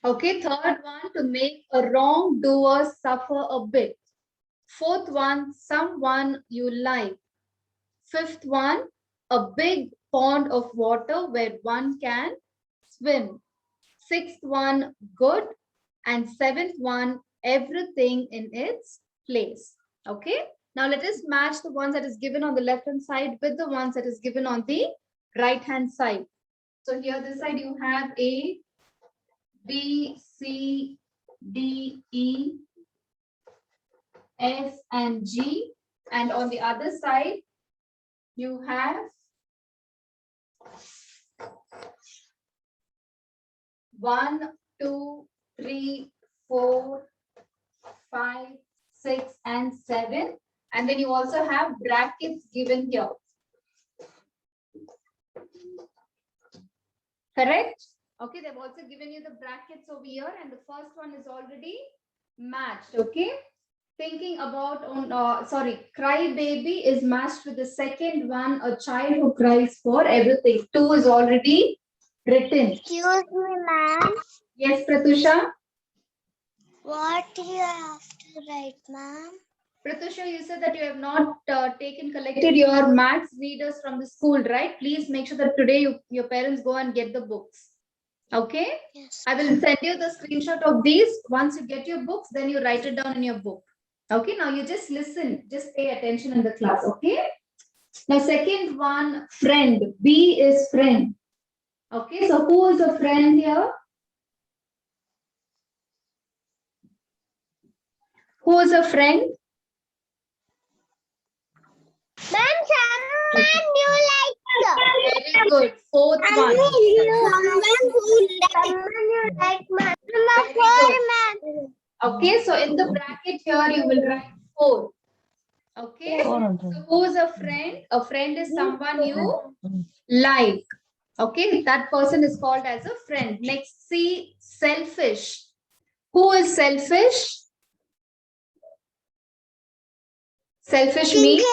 Okay, third one, to make a wrongdoer suffer a bit. Fourth one, someone you like. Fifth one, a big pond of water where one can swim. Sixth one, good. And seventh one, everything in its place. Okay. Now let us match the ones that is given on the left hand side with the ones that is given on the right hand side. So here this side you have A, B, C, D, E, F, and G. And on the other side, you have 1, 2, 3, 4, 5, 6, and 7. And then you also have brackets given here. Correct? Okay, they've also given you the brackets over here, and the first one is already matched. Okay. Thinking about cry baby is matched with the second one, a child who cries for everything. 2 is already written. Excuse me, ma'am. Yes, Pratusha. What do you have to write, ma'am? Pratusha, you said that you have not collected your maths readers from the school, right? Please make sure that today your parents go and get the books. Okay? Yes. I will send you the screenshot of these. Once you get your books, then you write it down in your book. Okay, now you just listen, just pay attention in the class. Okay. Now, second one, friend. B is friend. Okay, so who is a friend here? Who is a friend? Ma'am, someone you like. Very good. Fourth one. Someone you like, ma'am. Number 4, ma'am. Okay, so in the bracket here, you will write 4. Okay, so who is a friend? A friend is someone you like. Okay, that person is called as a friend. Next, C, selfish. Who is selfish? Selfish means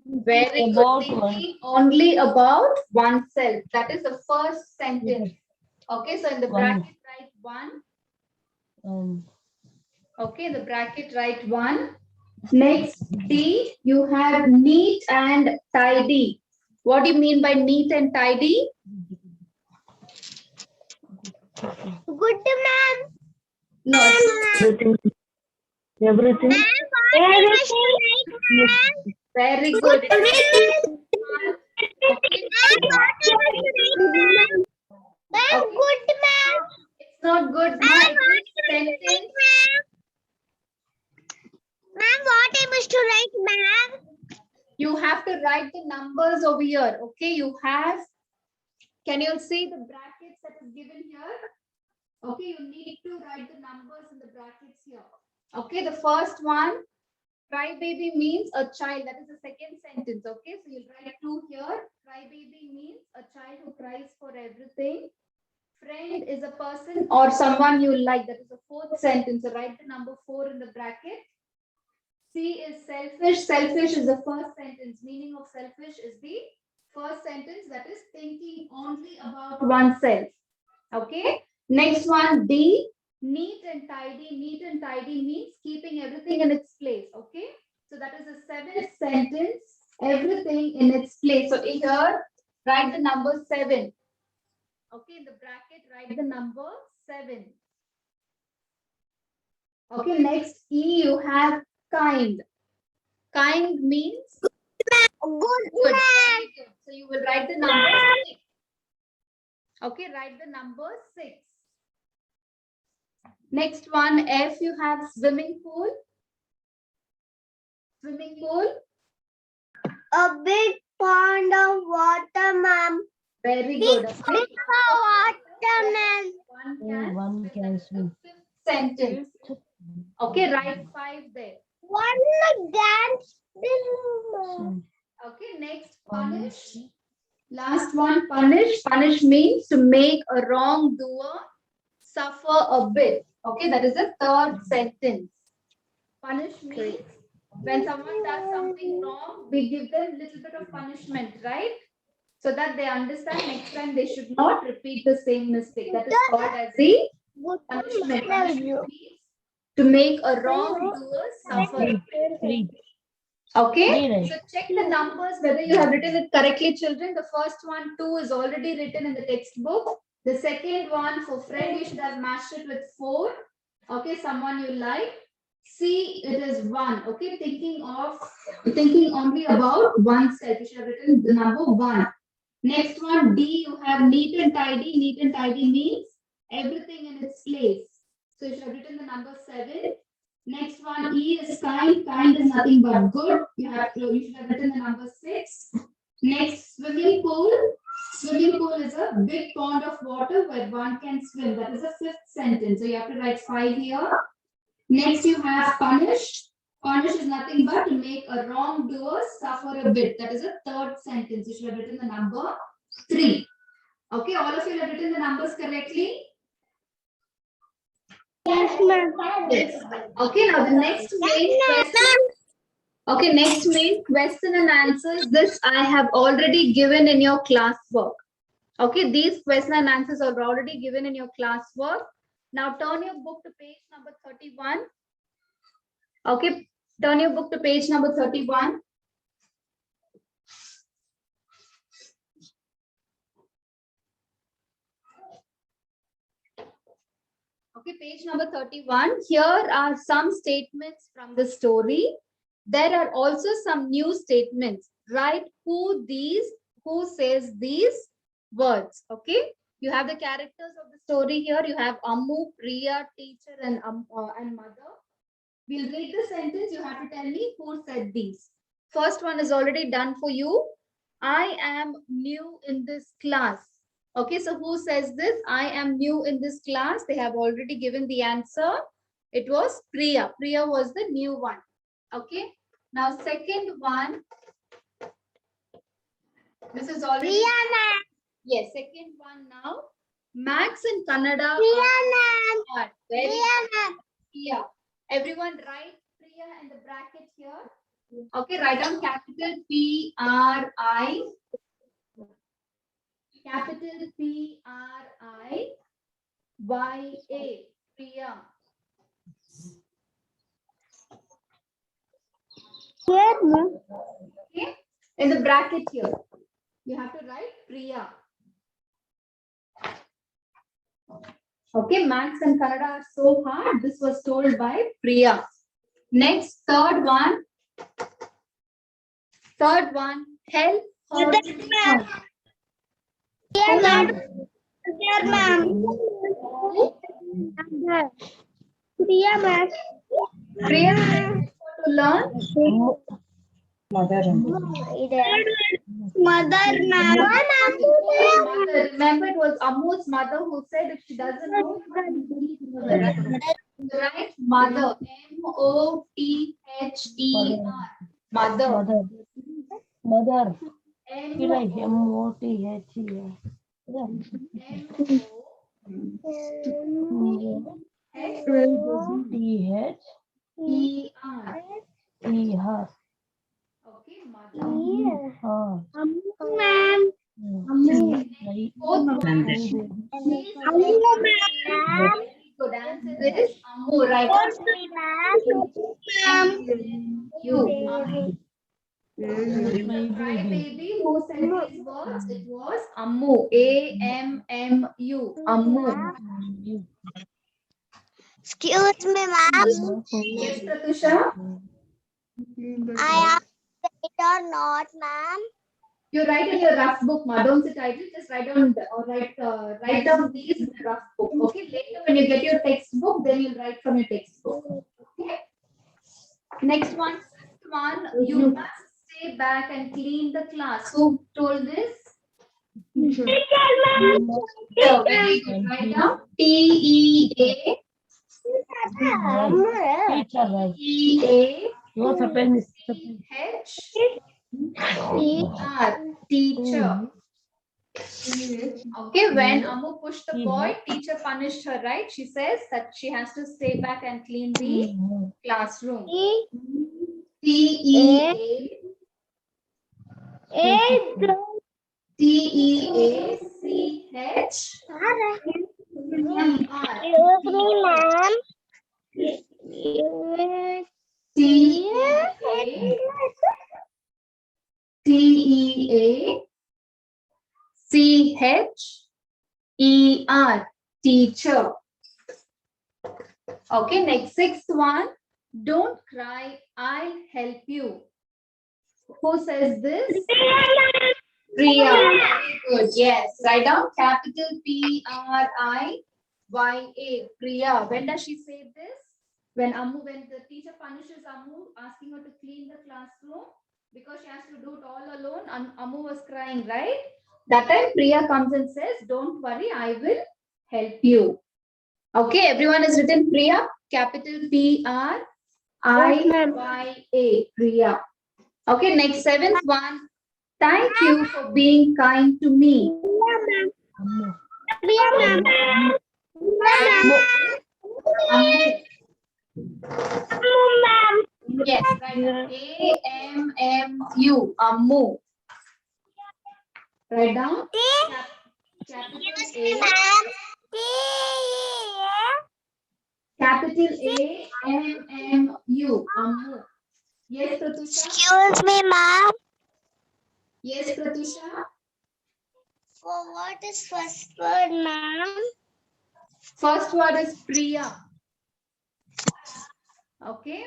very good. Thinking only about oneself. That is the first sentence. Okay, so in the bracket, write 1. Okay, in the bracket, write 1. Next, D, you have neat and tidy. What do you mean by neat and tidy? Good, ma'am. No. Everything. Very good. Ma'am, good, ma'am. It's not good, ma. It is sentence. Ma'am, what I must to write, ma'am? You have to write the numbers over here. Okay, you have. Can you see the brackets that is given here? Okay, you need to write the numbers in the brackets here. Okay, the first one, cry baby means a child. That is the second sentence. Okay, so you'll write 2 here. Cry baby means a child who cries for everything. Friend is a person or someone you like. That is the fourth sentence. So write the number 4 in the bracket. C is selfish. Selfish is the first sentence. Meaning of selfish is the first sentence, that is thinking only about oneself. Okay. Next one, D, neat and tidy. Neat and tidy means keeping everything in its place. Okay. So that is the seventh sentence, everything in its place. So here, write the number 7. Okay. In the bracket, write the number 7. Okay. Next, E, you have kind. Kind means Good, good. ma'am. Very good. So you will write the number 6. Okay, write the number 6. Next one, F, you have swimming pool. Swimming pool. A big pond of water, ma'am. Very good. Big pond of water, ma'am. One can swim. Fifth sentence. Okay, write 5 there. One dance. Okay, next, punish. Last one, punish. Punish means to make a wrongdoer suffer a bit. Okay, that is the third sentence. Punish means when someone does something wrong, we give them a little bit of punishment, right? so that they understand next time they should not repeat the same mistake. That is called as the punishment. Punishment means to make a wrongdoer suffer. Okay, so check the numbers whether you have written it correctly, children. The first one, 2, is already written in the textbook. The second one, for friend, you should have matched it with 4. Okay, someone you like. C, it is 1. Okay, thinking only about oneself. You should have written the number 1. Next one, D, you have neat and tidy. Neat and tidy means everything in its place. So you should have written the number 7. Next one, E is kind. Kind is nothing but good. You should have written the number 6. Next, swimming pool. Swimming pool is a big pond of water where one can swim. That is the 5th sentence. So you have to write 5 here. Next, you have punish. Punish is nothing but to make a wrongdoer suffer a bit. That is a 3rd sentence. You should have written the number 3. Okay, all of you have written the numbers correctly? Yes, ma'am. Yes. Okay, now the next main question. Okay, next main question and answers. This I have already given in your classwork. Okay, these question and answers are already given in your classwork. Now turn your book to page number 31. Okay, turn your book to page number 31. Okay, page number 31. Here are some statements from the story. There are also some new statements. Write who says these words. Okay, you have the characters of the story here. You have Ammu, Priya, teacher, and mother. We'll read the sentence. You have to tell me who said these. First one is already done for you. I am new in this class. Okay, so who says this? I am new in this class. They have already given the answer. It was Priya. Priya was the new one. Okay, now second one. This is already. Priya, ma'am. Yes, second one now. Max and Kannada Priya, ma'am. are very Priya, ma'am. Priya. Everyone write Priya in the bracket here. Okay, write down capital P-R-I. Capital P-R-I-Y-A. Priya. Here, ma'am. Okay, in the bracket here. You have to write Priya. Okay, Max and Kannada are so hard. This was told by Priya. Next, third one. Third one, help her. Here, ma'am. Here, ma'am. Priya, ma'am. Priya to learn. Mother, ma'am. Mother. Remember, it was Ammu's mother who said if she doesn't know, right? Mother. M-O-T-H-E-R. Mother. Mother. M-O-T-H-E-R. Okay, mother. Ma'am. Fourth one. Very good answer is Ammu, right? You. Right, baby. Who said these words? It was Ammu. A-M-M-U. Ammu. Excuse me, ma'am. Yes, Pratusha. I am right or not, ma'am? You write in your rough book, ma. Don't say title. Just write down write down these in the rough book. Okay. Later, when you get your textbook, then you'll write from your textbook. Okay. Next one. Fifth one. You must stay back and clean the class. Who told this? So, very good. Write down T-E-A. What happened is T-H-E-R. Teacher. Okay, when Ammu pushed the boy, teacher punished her, right? She says that she has to stay back and clean the classroom. T-E-A. T-E-A-C-H-E-R. Excuse me, ma'am. T-E-A-C-H-E-R. Teacher. Okay, next sixth one. Don't cry, I'll help you. Who says this? Priya. Very good. Yes. Write down capital P-R-I-Y-A. Priya. When does she say this? When the teacher punishes Ammu, asking her to clean the classroom because she has to do it all alone, and Ammu was crying, right? That time Priya comes and says, "Don't worry, I will help you." Okay, everyone has written Priya, capital P-R-I-Y-A. Priya. Okay, next seventh one. Thank you for being kind to me. Yes, right. A-M-M-U. Ammu. Write down. Capital A. Capital A-M-M-U. Ammu. Yes, Pratusha. Excuse me, ma'am. Yes, Pratusha. For what is first word, ma'am? First word is Priya. Okay.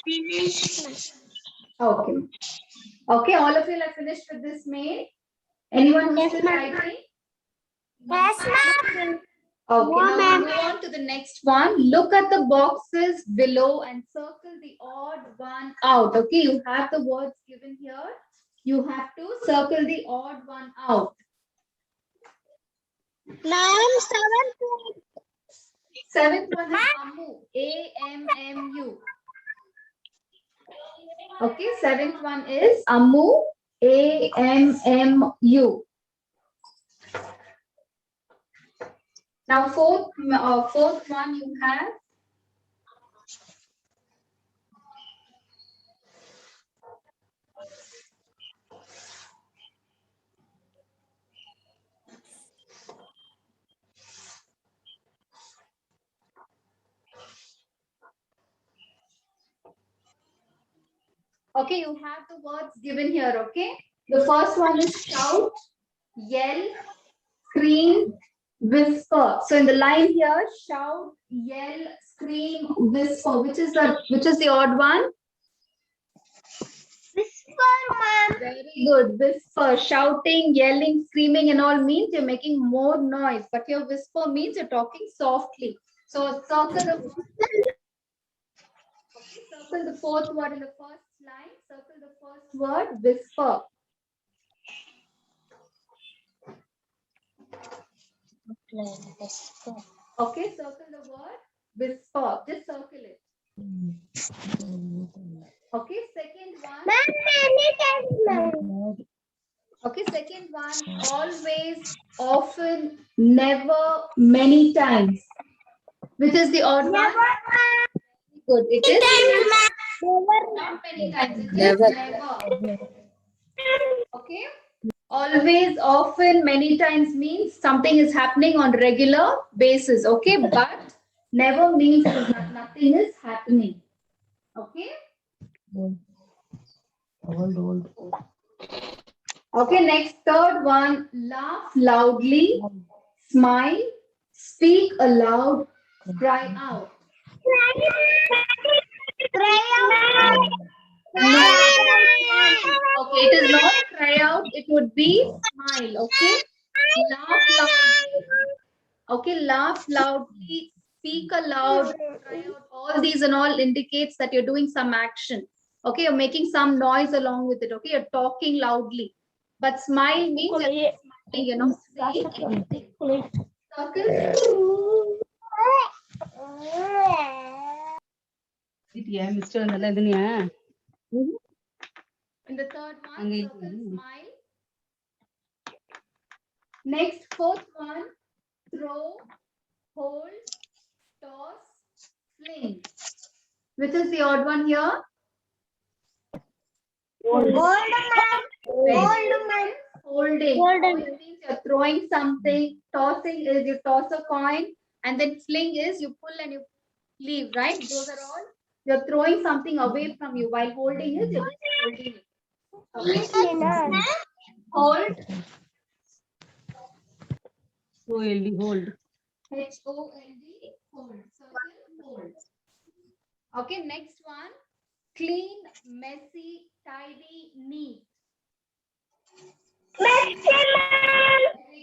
Finish. Okay. Okay, all of you are finished with this mail. Anyone who's Yes, still ma'am. writing? Yes, ma'am. Okay, No, now ma'am. we move on to the next one. Look at the boxes below and circle the odd one out. Okay, you have the words given here. You have to circle the odd one out. Ma'am, Seventh one is Ammu. A-M-M-U. Okay, seventh one is Ammu. A-M-M-U. Now fourth one you have okay, you have the words given here, okay? The first one is shout, yell, scream, whisper. So in the line here, shout, yell, scream, whisper. Which is the odd one? Whisper, ma'am. Very good. Whisper. Shouting, yelling, screaming, and all means you're making more noise. But your whisper means you're talking softly. So circle the fourth word in the first line. Circle the first word, whisper. Okay, circle the word, whisper. Just circle it. Okay, second one. Okay, second one, always, often, never, many times. Which is the odd one? Good. It is not many times. It is never. Okay. Always, often, many times means something is happening on regular basis. Okay, but never means nothing is happening. Okay. Old. Okay, next third one, laugh loudly, smile, speak aloud, cry out. No. Okay, it is not cry out, it would be smile. Okay, laugh loudly. Okay, laugh loudly, speak aloud, cry out. All these and all indicates that you're doing some action. Okay, you're making some noise along with it. Okay, you're talking loudly. But smile means you're smiling, you know, saying anything. Circle. Mr. Naladniya. In the third one, circle, smile. Next, fourth one, throw, hold, toss, fling. Which is the odd one here? Old man. Very Old good. man. Holding. Holding. Holding means you're throwing something. Tossing is you toss a coin, and then fling is you pull and you leave, right? Those are all. You're throwing something away from you, while holding is you're just holding it. Okay. Hold. OLD, hold. HOLD. Hold. Circle. Hold. Okay. Next one. Clean, messy, tidy, neat. Very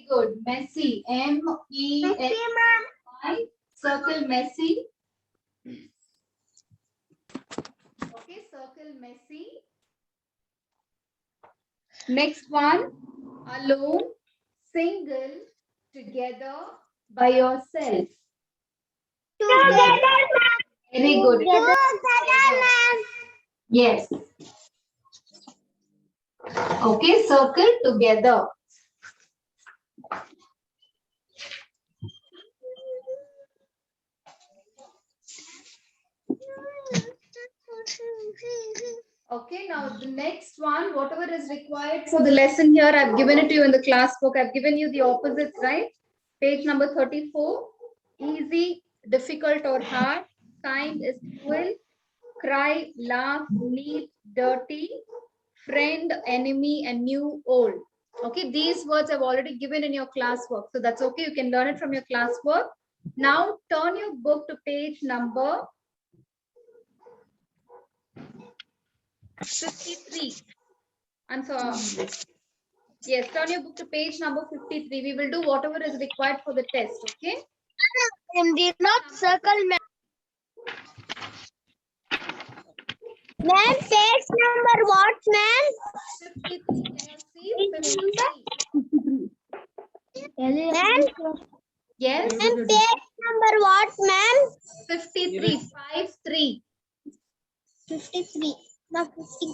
good. Messy. M-E-S-S-Y. Circle messy. Okay, circle messy. Next one. Alone, single, together, by yourself. Very good. Yes. Okay, circle together. Okay, now the next one, whatever is required for the lesson here, I've given it to you in the class book. I've given you the opposites, right? Page number 34. Easy, difficult or hard. Kind is cruel. Cry, laugh, neat, dirty. Friend, enemy, and new, old. Okay, these words I've already given in your classwork. So that's okay. You can learn it from your classwork. Now turn your book to page number 53. I'm sorry. Yes, turn your book to page number 53. We will do whatever is required for the test. Okay. And did not circle, ma'am. Ma'am, page number what, ma'am? 53. Can you see? 53. Ma'am, Yes. ma'am, page number what, ma'am? 53. 53. 53. No, 50.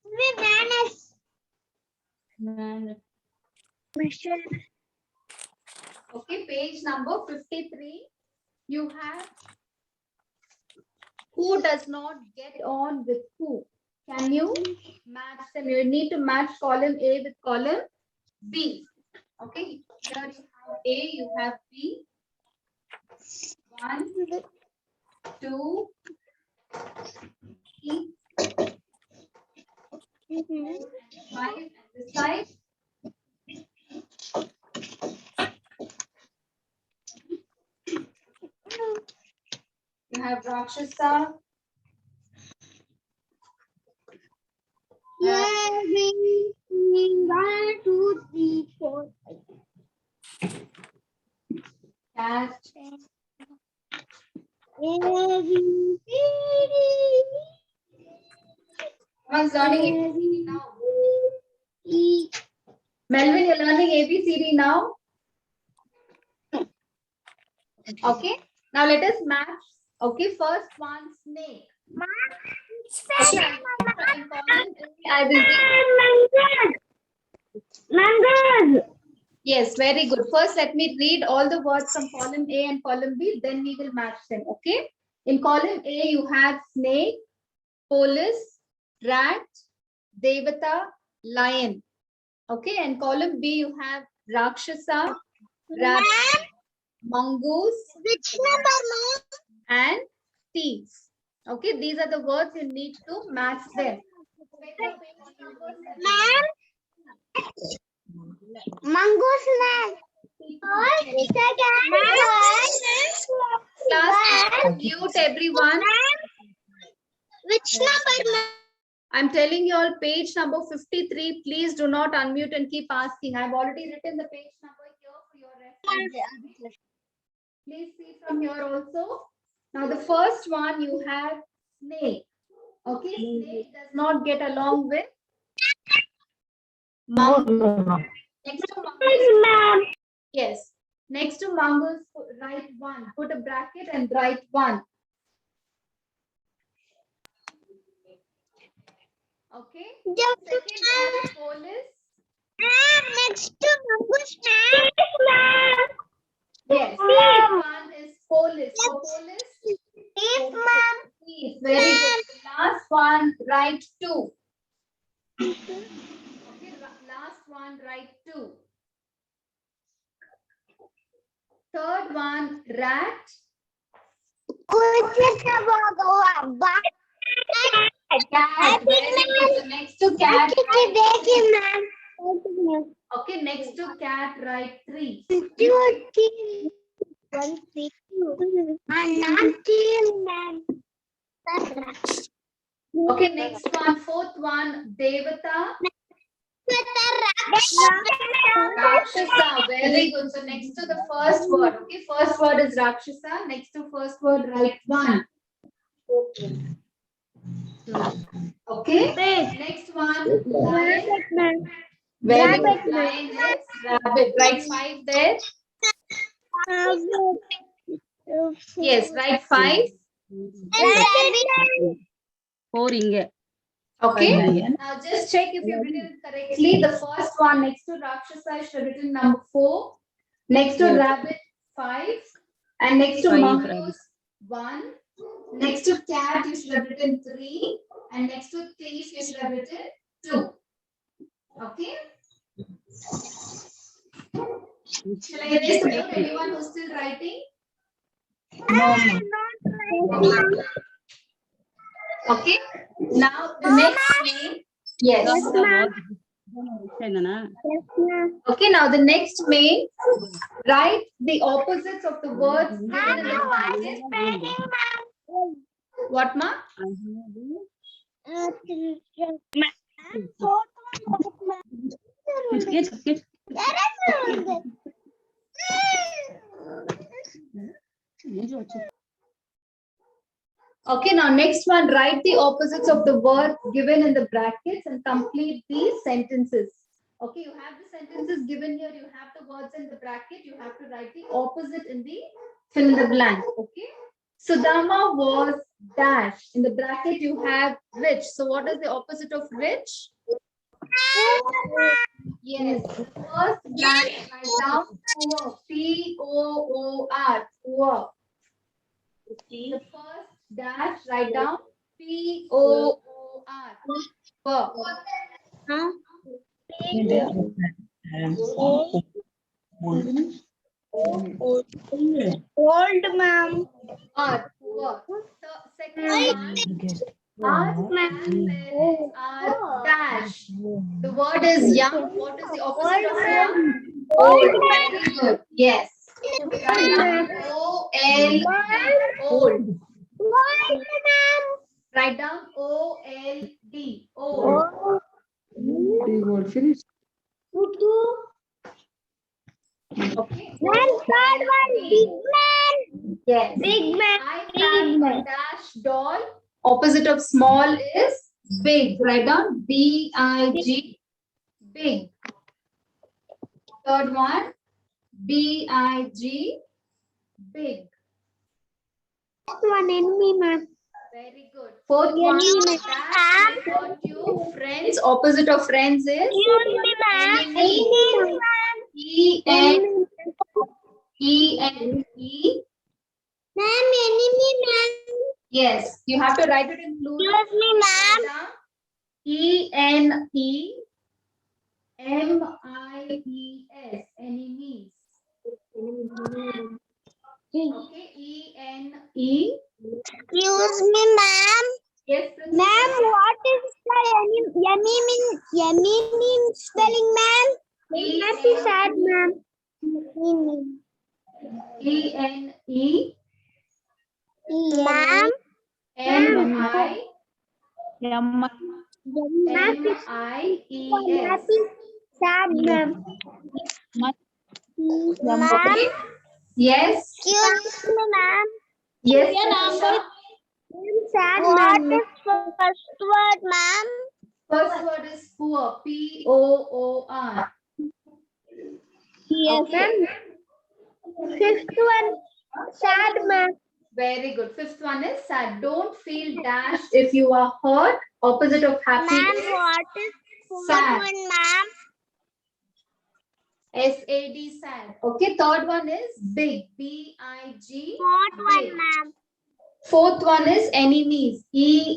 We vanished. Okay, page number 53. You have who does not get on with who. Can you match them? You need to match column A with column B. Okay, here you have A, you have B. 1, 2, 3, 5, and this side. You have Rakshasa. Yeah, 1, 2, 3, 4, 5. Cat. Someone's learning ABCD now. Melvin, you're learning ABCD now. Okay. Now let us match. Okay, first one, snake. Okay, in column A, I will read. Yes, very good. First, let me read all the words from column A and column B, then we will match them. Okay. In column A, you have snake, police, rat, devata, lion. Okay. And column B, you have rakshasa, rabbit, mongoose, Which number, and thief. Okay, these are the words you need to match them. ma'am? Mongoose, ma'am. Class, mute everyone. Which number, ma'am? I'm telling you all page number 53. Please do not unmute and keep asking. I've already written the page number here for your reference. Please see from here also. Now the first one you have snake. Okay, snake does not get along with mongoose. Next to mongoose. Yes. Next to mongoose, write 1. Put a bracket and write 1. Okay. Second one, police. Next to mongoose, ma'am. Yes. Second one is Police. So police. Thief, ma'am. Thief. Very good. Last one, write 2. Okay, last one, write 2. Third one, rat. Cat. Very good. So next to cat, write, okay, next to cat, write 3. Okay, next one, fourth one, Devata. Rakshasa. Very good. So next to the first word, okay, first word is Rakshasa. Next to first word, write 1. Okay. Next one, lion. Very good. Lion is rabbit. Write 5 there. Yes, write 5. 4 inge. Okay. Now just check if you've written correctly. The first one next to Rakshasa is written number 4. Next to rabbit 5. And next to 5 mongoose 1. Next to cat you should have written 3. And next to thief you should have written 2. Okay. Shall I erase the board? Anyone who's still writing? Okay. Now the next name. Yes. Okay. Now the next name. Write the opposites of the words given in the bracket. What, ma? Okay. Now next one. Write the opposites of the words given in the brackets and complete these sentences. Okay. You have the sentences given here. You have the words in the bracket. You have to write the opposite in the fill in the blank. Okay. Sudama was dash. In the bracket you have rich. So what is the opposite of rich? Yes. The first blank write down poor. P-O-O-R. Poor. The first dash write down P-O-O-R. Poor. Old, ma'am. R. Poor. So second one. Our grandparents are dash. The word is young. What is the opposite of young? Old. Very good. Yes. Write down O-L-D. Old. Write down O-L-D. Old. Okay. Yes. Big man. I have a dash doll. Opposite of small is big. Write down B-I-G. Big. Third one. B-I-G. Big. One enemy, ma'am. Very good. Fourth one. Dash refer to friends. Opposite of friends is enemy. E-N. E-N-E. Ma'am, enemy, ma'am. Yes, you have to write it in plural. Excuse me, ma'am. E-N-E-M-I-E-S. Enemies. Okay, E-N-E. Excuse me, ma'am. Yes, Princess. Ma'am, what is the enemy spelling, ma'am? Happy sad, ma'am. E-N-E. Ma'am. M-I. Happy M-I-E-S. sad, ma'am. Ma'am. Okay. Yes. Excuse me, ma'am. Yes. Sad, what is first word, ma'am? First word is poor. P-O-O-R. Yes, Okay. Fifth one, sad, ma'am. Very good. Fifth one is sad. Don't feel dash if you are hurt. Opposite of happy Ma'am, is what is fourth sad. one, ma'am? S-A-D, sad. Okay, third one is big. B-I-G. Fourth big. one, ma'am. Fourth one is enemies.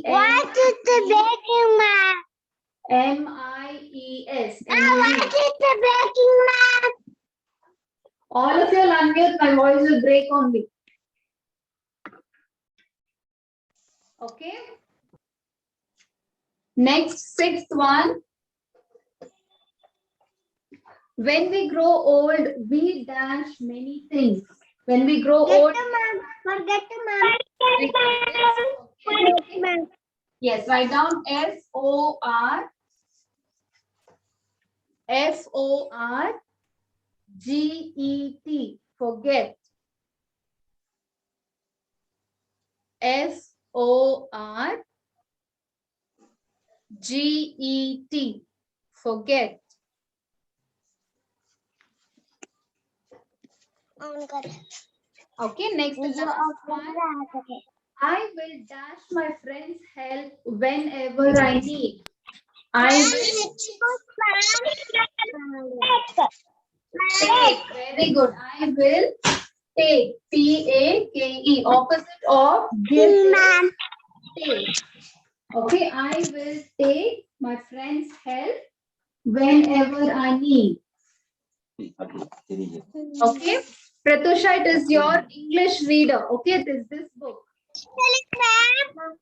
What is the breaking, ma'am? M-I-E-S. What Enemies. is the breaking, ma'am? All of you will unmute, my voice will break only. Okay. Next, sixth one. When we grow old, we dash many things. When we grow old, Forget the ma'am. okay. Ma'am. Yes, write down F-O-R-G-E-T. Forget. F-O-R-G-E-T. Forget. Okay, next the last one. I will dash my friends help whenever I need. I will take. Very good. I will take. T-A-K-E. Opposite of give is take. Okay, I will take my friend's help whenever I need. Okay, Pratusha, it is your English reader. Okay, it is this book. Page number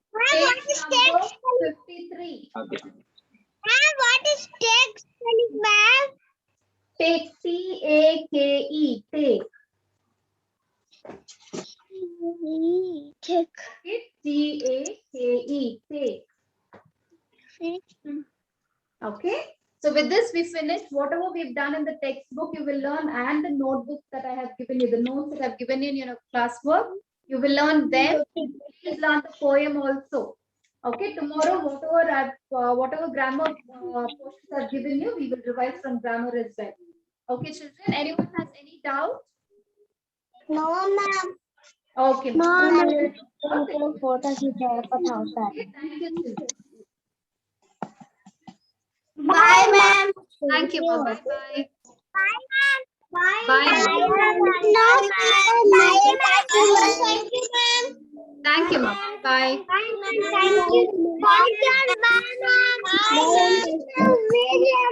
53. What is text, ma'am? Take. T-A-K-E. Take. Take. Okay, T-A-K-E. Take. Okay. So with this, we finished. Whatever we've done in the textbook, you will learn, and the notebooks that I have given you, the notes that I've given you in your classwork, you will learn them. Please learn the poem also. Okay. Tomorrow, whatever grammar portions I've given you, we will revise from grammar as well. Okay, children. Anyone has any doubt? No, ma'am. Okay. No, ma'am. Okay, thank you, children. Bye, ma'am. Thank you. Bye bye. Bye, ma'am. Bye. Bye. No, ma'am. Thank you, ma'am. Thank you, ma'am. Bye. Thank you. Bye, ma'am. Bye, ma'am.